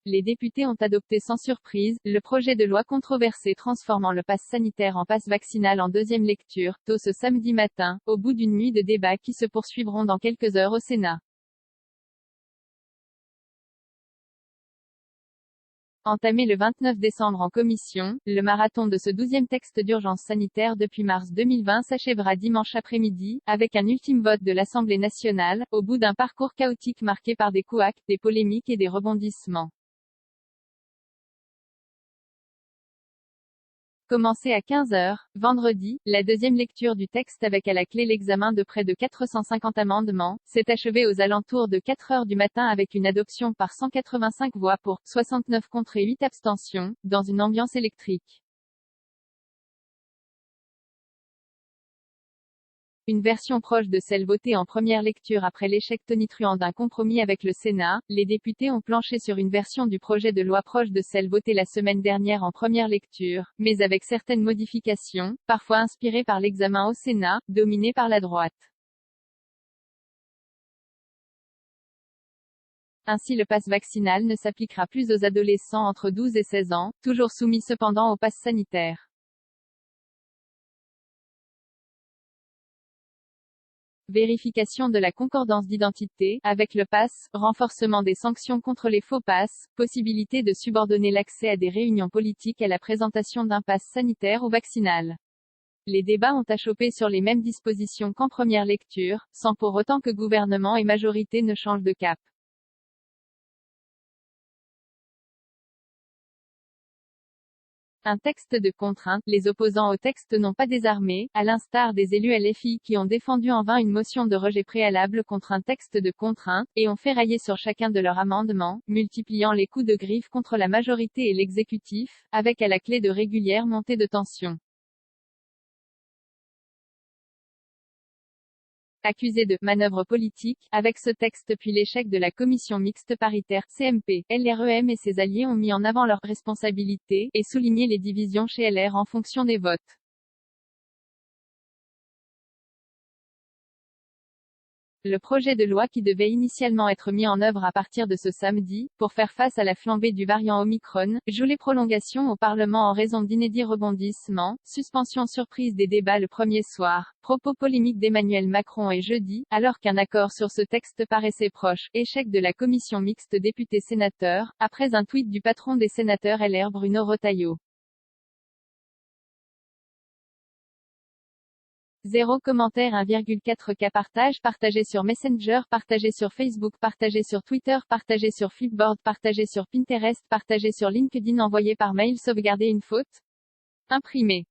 les députés ont adopté sans surprise, le projet de loi controversé transformant le pass sanitaire en pass vaccinal en deuxième lecture, tôt ce samedi matin, au bout d'une nuit de débats qui se poursuivront dans quelques heures au Sénat. Entamé le 29 décembre en commission, le marathon de ce 12e texte d'urgence sanitaire depuis mars 2020 s'achèvera dimanche après-midi, avec un ultime vote de l'Assemblée nationale, au bout d'un parcours chaotique marqué par des couacs, des polémiques et des rebondissements. Commencé à 15 h, vendredi, la deuxième lecture du texte avec à la clé l'examen de près de 450 amendements, s'est achevée aux alentours de 4 h du matin avec une adoption par 185 voix pour, 69 contre et 8 abstentions, dans une ambiance électrique. Une version proche de celle votée en première lecture après l'échec tonitruant d'un compromis avec le Sénat, les députés ont planché sur une version du projet de loi proche de celle votée la semaine dernière en première lecture, mais avec certaines modifications, parfois inspirées par l'examen au Sénat, dominé par la droite. Ainsi le pass vaccinal ne s'appliquera plus aux adolescents entre 12 et 16 ans, toujours soumis cependant au pass sanitaire. Vérification de la concordance d'identité, avec le pass, renforcement des sanctions contre les faux passes, possibilité de subordonner l'accès à des réunions politiques à la présentation d'un pass sanitaire ou vaccinal. Les débats ont achoppé sur les mêmes dispositions qu'en première lecture, sans pour autant que gouvernement et majorité ne changent de cap. Un texte de contrainte, les opposants au texte n'ont pas désarmé, à l'instar des élus LFI qui ont défendu en vain une motion de rejet préalable contre un texte de contrainte, et ont ferraillé sur chacun de leurs amendements, multipliant les coups de griffe contre la majorité et l'exécutif, avec à la clé de régulières montées de tension. Accusé de manœuvre politique, avec ce texte puis l'échec de la commission mixte paritaire, CMP, LREM et ses alliés ont mis en avant leurs responsabilités, et souligné les divisions chez LR en fonction des votes. Le projet de loi qui devait initialement être mis en œuvre à partir de ce samedi, pour faire face à la flambée du variant Omicron, joue les prolongations au Parlement en raison d'inédits rebondissements, suspension surprise des débats le premier soir, propos polémiques d'Emmanuel Macron et jeudi, alors qu'un accord sur ce texte paraissait proche, échec de la commission mixte députés-sénateurs, après un tweet du patron des sénateurs LR Bruno Retailleau. Zéro commentaire 1,4 K partagé sur Messenger, partagé sur Facebook, partagé sur Twitter, partagé sur Flipboard, partagé sur Pinterest, partagé sur LinkedIn, envoyé par mail, sauvegarder une faute, imprimé.